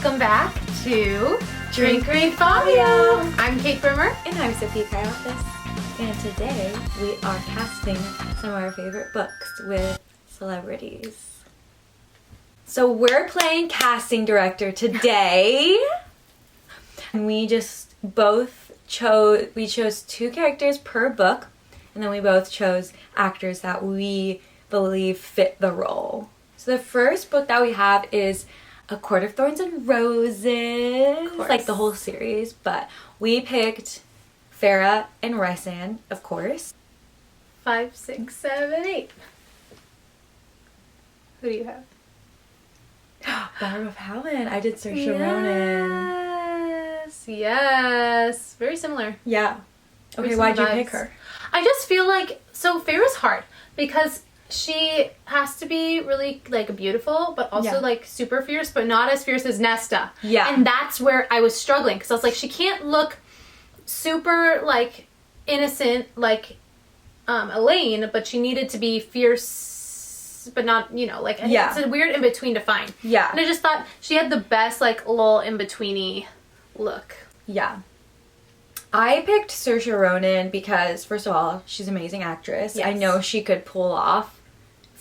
Welcome back to Drink Read Fabio. I'm Kate Brimmer. And I'm Sophie Kaiopis. And today we are casting some of our favorite books with celebrities. So we're playing casting director today. And we just chose two characters per book. And then we both chose actors that we believe fit the role. So the first book that we have is A Court of Thorns and Roses, like the whole series, but we picked Farah and Rysand, of course. 5, 6, 7, 8. Who do you have? Ballroom of Howland. I did Saoirse Ronan. Yes. Very similar. Yeah. Okay, Very why'd you similar pick vibes. her? I just feel like, so Farah's hard because she has to be really like beautiful, but also like super fierce, but not as fierce as Nesta. Yeah. And that's where I was struggling because I was like, she can't look super like innocent like Elaine, but she needed to be fierce, but not, you know, like it's a weird in between to find. Yeah. And I just thought she had the best like lull in betweeny look. Yeah. I picked Saoirse Ronan because, first of all, she's an amazing actress. Yes. I know she could pull off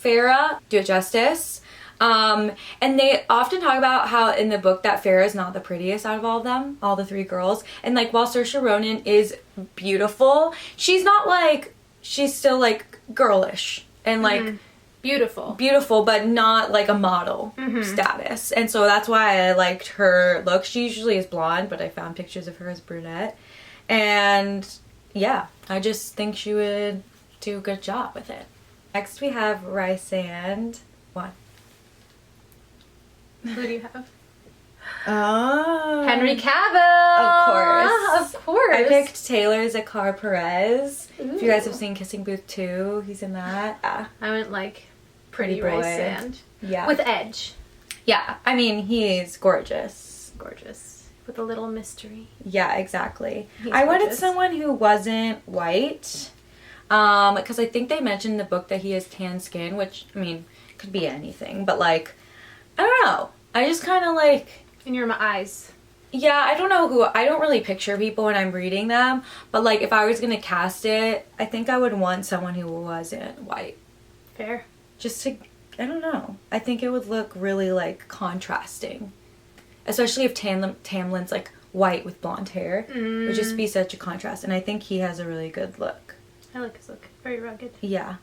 Farah, do it justice. And they often talk about how in the book that Farah is not the prettiest out of all of them, all the three girls. And like while Saoirse Ronan is beautiful, she's not like, she's still like girlish and like beautiful, but not like a model status. And so that's why I liked her look. She usually is blonde, but I found pictures of her as brunette. And yeah, I just think she would do a good job with it. Next we have Rysand. What? Who do you have? Oh. Henry Cavill! Of course. Of course. I picked Taylor Zakar Perez. Ooh. If you guys have seen Kissing Booth 2, he's in that. I went like Pretty boy. Rysand. Yeah. With edge. Yeah, I mean, he's gorgeous. Gorgeous. With a little mystery. Yeah, exactly. He's I wanted gorgeous. someone who wasn't white. Because I think they mentioned in the book that he has tan skin, which, I mean, could be anything. But, like, I don't know. I just kind of, like... In your eyes. Yeah, I don't know who... I don't really picture people when I'm reading them. But, like, if I was going to cast it, I think I would want someone who wasn't white. Fair. Just to... I don't know. I think it would look really, like, contrasting. Especially if Tamlin's, like, white with blonde hair. It would just be such a contrast. And I think he has a really good look. I like his look. Very rugged. Yeah.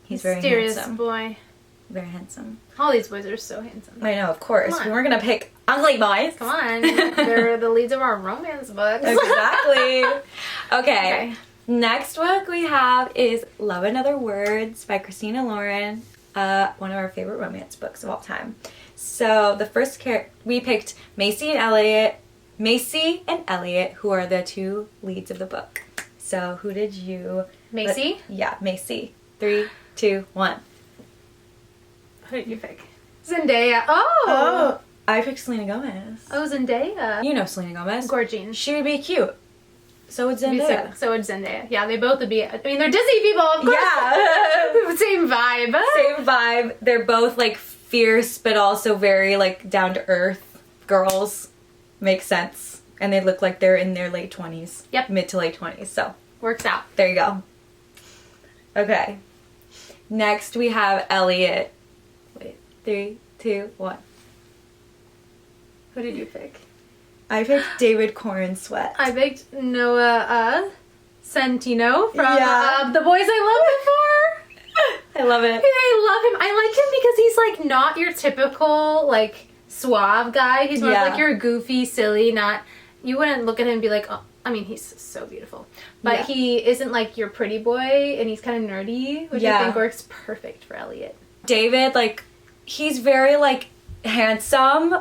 He's very mysterious handsome. boy. Very handsome. All these boys are so handsome. I know, of course. We weren't going to pick ugly boys. Come on. They're the leads of our romance books. Exactly. Okay. Next book we have is Love and Other Words by Christina Lauren. One of our favorite romance books of all time. So the first we picked Macy and Elliot, who are the two leads of the book. So who did you... Macy? Yeah, Macy. 3, 2, 1. Who did you pick? Zendaya. Oh! I picked Selena Gomez. Oh, Zendaya. You know Selena Gomez. Gorgine. She would be cute. So would Zendaya. So would Zendaya. Yeah, they both would be... I mean, they're Disney people, of course. Yeah. Same vibe. Same vibe. They're both, like, fierce, but also very, like, down-to-earth girls. Makes sense. And they look like they're in their late 20s. Yep. Mid to late 20s, so. Works out. There you go. Okay. Next, we have Elliot. Wait. 3, 2, 1. Who did you pick? I picked David Corn Sweat. I picked Noah Centino from Yeah. The Boys I Loved Before. I love it. I love him. I like him because he's like not your typical like suave guy. He's more like you're goofy, silly, not... You wouldn't look at him and be like, oh, I mean, he's so beautiful. But he isn't like your pretty boy, and he's kind of nerdy, which I think works perfect for Elliot. David, like, he's very, like, handsome,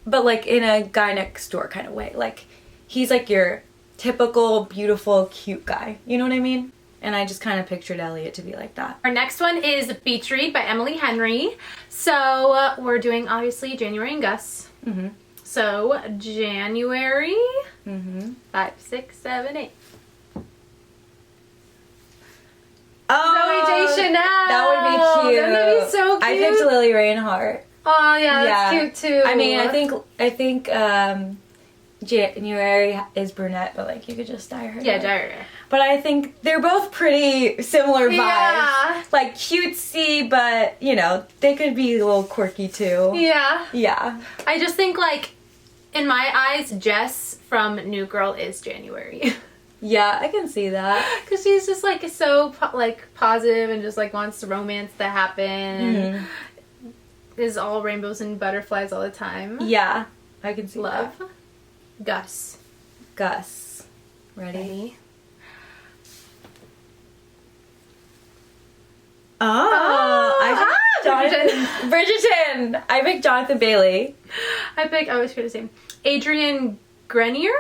but, like, in a guy next door kind of way. Like, he's, like, your typical, beautiful, cute guy. You know what I mean? And I just kind of pictured Elliot to be like that. Our next one is Beach Read by Emily Henry. So, we're doing, obviously, January and Gus. Mm-hmm. So, January, 5, 6, 7, 8. Oh, Zoe J. Chanel. That would be cute. That would be so cute. I picked Lily Reinhart. Oh, yeah, that's cute too. I mean, I think I think January is brunette, but like you could just dye her. Yeah, dye her hair. But I think they're both pretty similar vibes. Yeah. Like cutesy, but you know, they could be a little quirky too. Yeah. Yeah. I just think like, in my eyes, Jess from New Girl is January. Yeah, I can see that. Because she's just like so like positive and just like wants the romance to happen. And is all rainbows and butterflies all the time. Yeah, I can see Love. that. Gus. Gus. Ready? Oh, I picked Bridgerton. I picked Jonathan Bailey. I always forget his name. Adrian Grenier?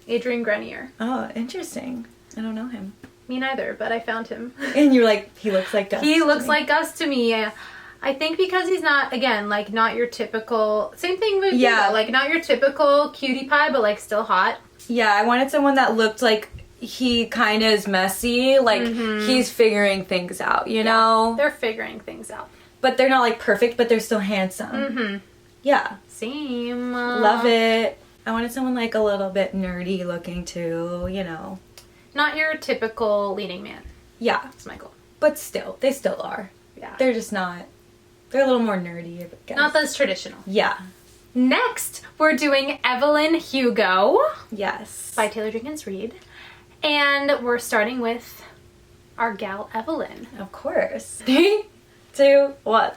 Adrian Grenier. Oh, interesting. I don't know him. Me neither, but I found him. And you're like, he looks like Gus. He looks like Gus to me. I think because he's not, again, like not your typical, same thing with Hugo, like not your typical cutie pie, but like still hot. Yeah, I wanted someone that looked like he kind of is messy, like he's figuring things out, you know? They're figuring things out. But they're not like perfect, but they're still handsome. Yeah. Same. Love it. I wanted someone like a little bit nerdy looking too, you know? Not your typical leading man. Yeah. That's my goal. But still, they still are. Yeah. They're just not, they're a little more nerdy, I guess. Not as traditional. Yeah. Next, we're doing Evelyn Hugo. Yes. By Taylor Jenkins Reid. And we're starting with our gal Evelyn. Of course. 3, 2, 1.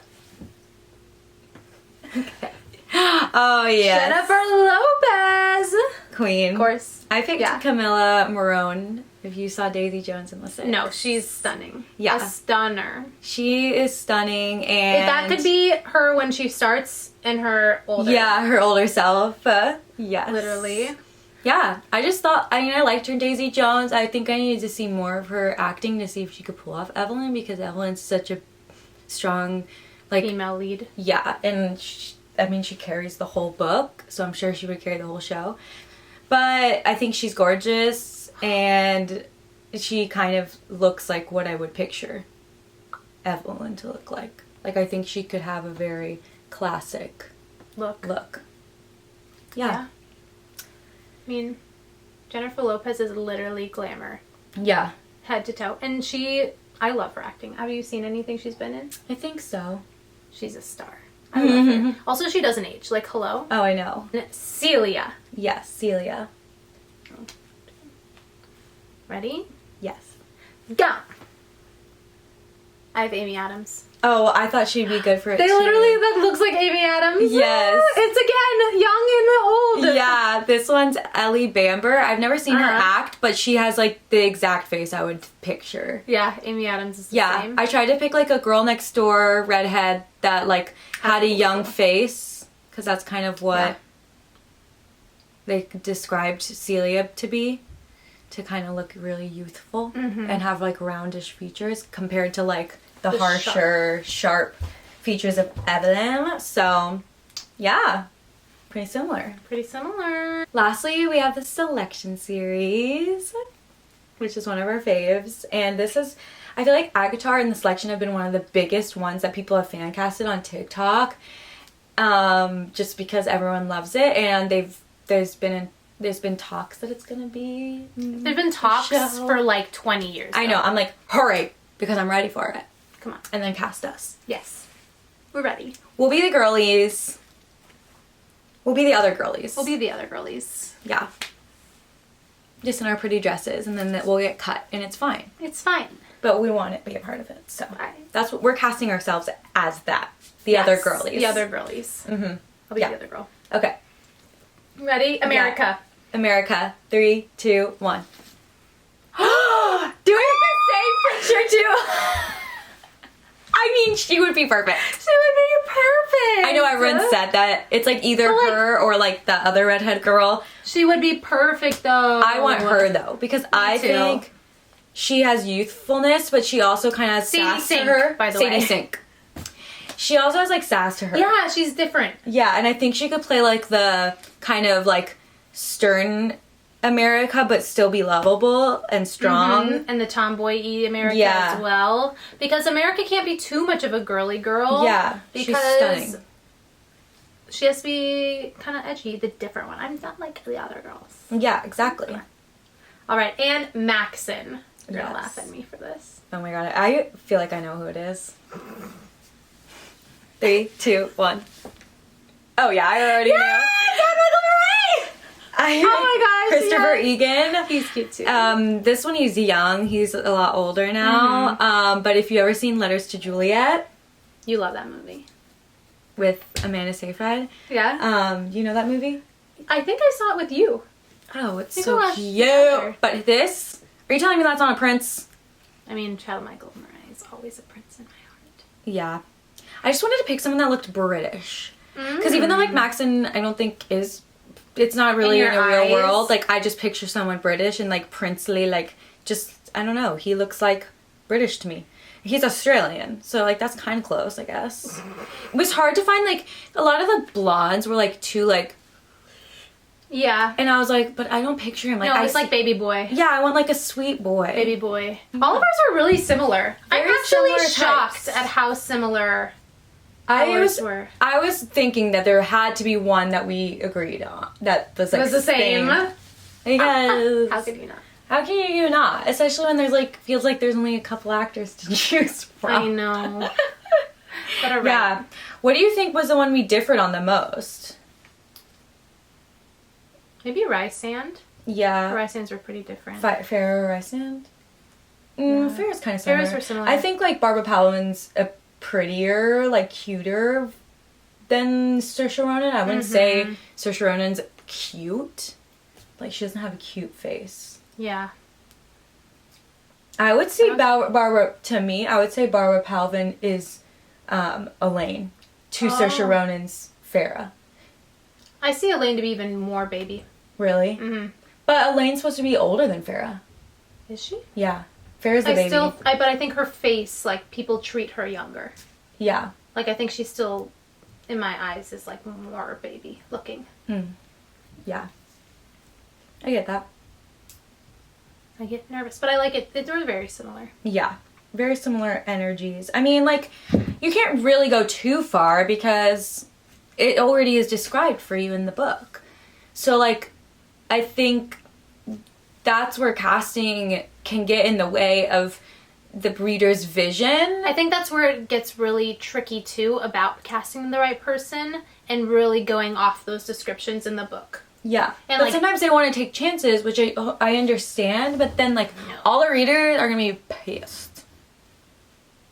Okay. Oh, yeah. Jennifer Lopez. Queen. Of course. I picked Camilla Morone, if you saw Daisy Jones and the Six. No, she's stunning. Yeah. A stunner. She is stunning, and... If that could be her when she starts in her older... Yeah, her older self. Yes. Literally. Yeah, I just thought, I mean, I liked her in Daisy Jones. I think I needed to see more of her acting to see if she could pull off Evelyn, because Evelyn's such a strong, like... female lead. Yeah, and I mean, she carries the whole book, so I'm sure she would carry the whole show. But I think she's gorgeous, and she kind of looks like what I would picture Evelyn to look like. Like, I think she could have a very classic look. Yeah. I mean, Jennifer Lopez is literally glamour. Yeah. Head to toe. And I love her acting. Have you seen anything she's been in? I think so. She's a star. I love her. Also, she doesn't age. Like, hello? Oh, I know. Celia. Yes, Celia. Ready? Yes. Go! I have Amy Adams. Oh, I thought she'd be good for it, That looks like Amy Adams. Yes. It's again, young and old. Yeah, this one's Ellie Bamber. I've never seen her act, but she has like the exact face I would picture. Yeah, Amy Adams is the same. I tried to pick like a girl next door redhead that like had a young face, because that's kind of what they described Celia to be, to kind of look really youthful and have like roundish features compared to like the harsher, sharp features of Evelyn. So, yeah, pretty similar. Pretty similar. Lastly, we have the selection series, which is one of our faves. And this is, I feel like Agatar and the selection have been one of the biggest ones that people have fan casted on TikTok. Just because everyone loves it, and there's been talks that it's gonna be. There've been talks for like 20 years. I know. I'm like, hurry, because I'm ready for it. Come on. And then cast us. Yes. We're ready. We'll be the girlies. We'll be the other girlies. We'll be the other girlies. Yeah. Just in our pretty dresses, and then we'll get cut, and it's fine. It's fine. But we want to be a part of it, so that's what we're casting ourselves as. The other girlies. The other girlies. I'll be the other girl. Okay. Ready? America. Yeah. America. 3, 2, 1. Do we have the same picture too? I mean, she would be perfect. She would be perfect. I know everyone said that. It's like either her or like the other redhead girl. She would be perfect though. I want her though, because I think she has youthfulness, but she also kind of has sass to her. By the way. Sadie Sink. She also has like sass to her. Yeah, she's different. Yeah, and I think she could play like the kind of like stern America, but still be lovable and strong. And the tomboy-y America as well. Because America can't be too much of a girly girl. Yeah, because she's stunning. she has to be kind of edgy, the different one. I'm not like the other girls. Yeah, exactly. All right, and Maxon. You're Yes. gonna laugh at me for this. Oh my god, I feel like I know who it is. 3, 2, 1. Oh yeah, I already know. Oh my gosh, Christopher yes. Egan. He's cute too. This one he's young. He's a lot older now. But if you ever seen Letters to Juliet You love that movie. with Amanda Seyfried, Yeah. you know that movie? I think I saw it with you. Oh, it's think so we watched cute. together. But this, are you telling me that's on a Prince? I mean, Chad Michael Murray is always a prince in my heart. Yeah. I just wanted to pick someone that looked British. Because even though like Maxon, I don't think it's not really in your the real eyes. world. Like I just picture someone British and like princely, like just, I don't know. He looks like British to me. He's Australian, so like that's kind of close, I guess. It was hard to find like a lot of the blondes were like too like, Yeah. and I was like, but I don't picture him. Like No, I it's like baby boy. yeah, I want like a sweet boy. Baby boy. All of ours are really similar. Very I'm actually similar shocked types. at how similar I ours was were. I was thinking that there had to be one that we agreed on that was like It was the same. Because How could you not? how can you not? Especially when there's like feels like there's only a couple actors to choose from. I know. But alright. Yeah. What do you think was the one we differed on the most? Maybe rice sand. Yeah. Rice sands were pretty different. Farrah Rysand? Yeah. Farrah's kind of similar. Farrah's were similar. I think like Barbara Palvin's a prettier, like cuter than Saoirse Ronan. I wouldn't say Saoirse Ronan's cute. Like she doesn't have a cute face. Yeah. I would say Barbara, to me, I would say Barbara Palvin is Elaine to Saoirse Ronan's Farrah. I see Elaine to be even more baby. Really? Mm-hmm. But Elaine's supposed to be older than Farrah. Is she? Yeah. Farrah's the baby. But I think her face, like, people treat her younger. Yeah. Like, I think she's still, in my eyes, is, like, more baby looking. Yeah. I get that. I get nervous, but I like it. They're very similar. Yeah. Very similar energies. I mean, like, you can't really go too far because it already is described for you in the book. So, like, I think that's where casting can get in the way of the reader's vision. I think that's where it gets really tricky, too, about casting the right person and really going off those descriptions in the book. Yeah. And, but like, sometimes they want to take chances, which I understand, but then, like, all the readers are going to be pissed.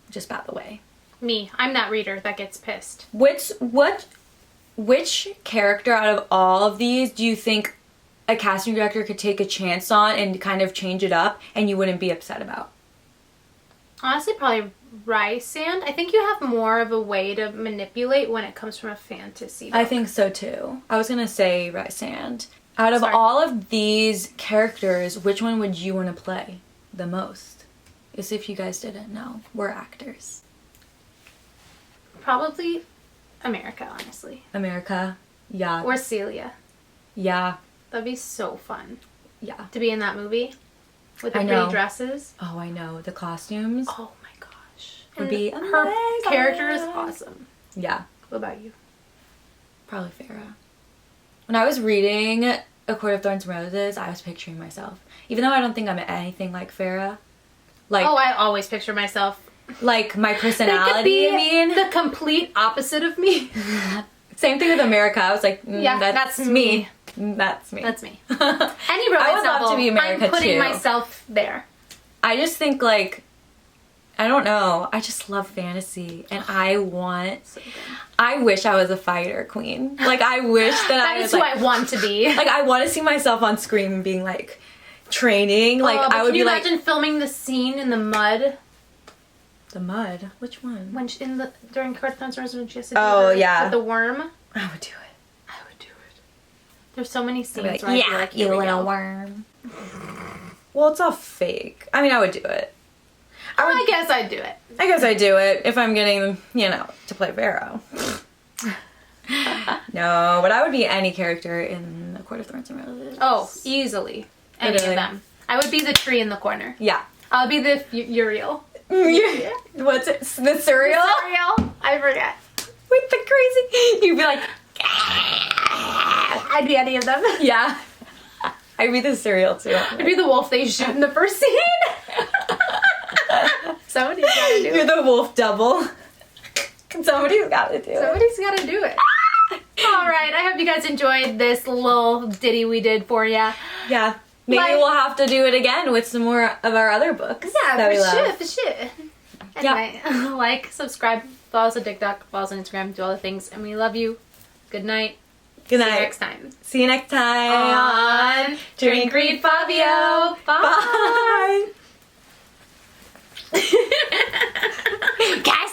Just by the way. Me. I'm that reader that gets pissed. Which character out of all of these do you think a casting director could take a chance on and kind of change it up and you wouldn't be upset about? Honestly, probably rice sand. I think you have more of a way to manipulate when it comes from a fantasy book. I think so too. I was gonna say Rysand. Out of Sorry. all of these characters, which one would you want to play the most? As if you guys didn't know, we're actors. Probably America, honestly. America, yeah, Or Celia. yeah, That'd be so fun yeah. to be in that movie with the I pretty know. dresses. Oh, I know the costumes Oh my gosh. would And be her amazing. character is awesome. Yeah, What about you? probably Farrah. When I was reading A Court of Thorns and Roses, I was picturing myself, even though I don't think I'm anything like Farrah. Like, Oh, I always picture myself. like my They could personality. be I mean, the complete opposite of me. same thing with America. I was like, Yeah, that's me. That's me. That's me. Any romance I would love novel, to be America, I'm putting too. myself there. I just think like, I don't know. I just love fantasy, and I wish I was a fighter queen. Like I wish that That I is was who like, I want to be. like I want to see myself on screen and being like training. Like But I would can you be like imagine filming the scene in the mud the mud. Which one? when she, during Court of Thorns and Roses when she has to do Oh, her- yeah. with the worm? I would do it. I would do it. There's so many I'd scenes be like, where I feel yeah, like you here we little go. worm. Well, it's all fake. I mean, I would do it. I guess I'd do it. I guess I do it if I'm getting, to play Vero. No, but I would be any character in A Court of Thorns and Roses. Oh, easily. Any Literally. of them. I would be the tree in the corner. Yeah. I'll be the Uriel. What's it? The cereal? Uriel? I forget. With the crazy. You'd be like, I'd be any of them. Yeah. I'd be the cereal too. I'd be the wolf they shoot in the first scene. Somebody's gotta do it. You're the wolf double. Somebody's gotta do it. Somebody's gotta do it. All right. I hope you guys enjoyed this little ditty we did for you. Yeah. Maybe we'll have to do it again with some more of our other books. Yeah, that we love. for sure. Anyway, like, subscribe, follow us on TikTok, follow us on Instagram, do all the things, and we love you. Good night. Good night. See you next time. See you next time On Drink Read Fabio. Bye. Bye. Guys.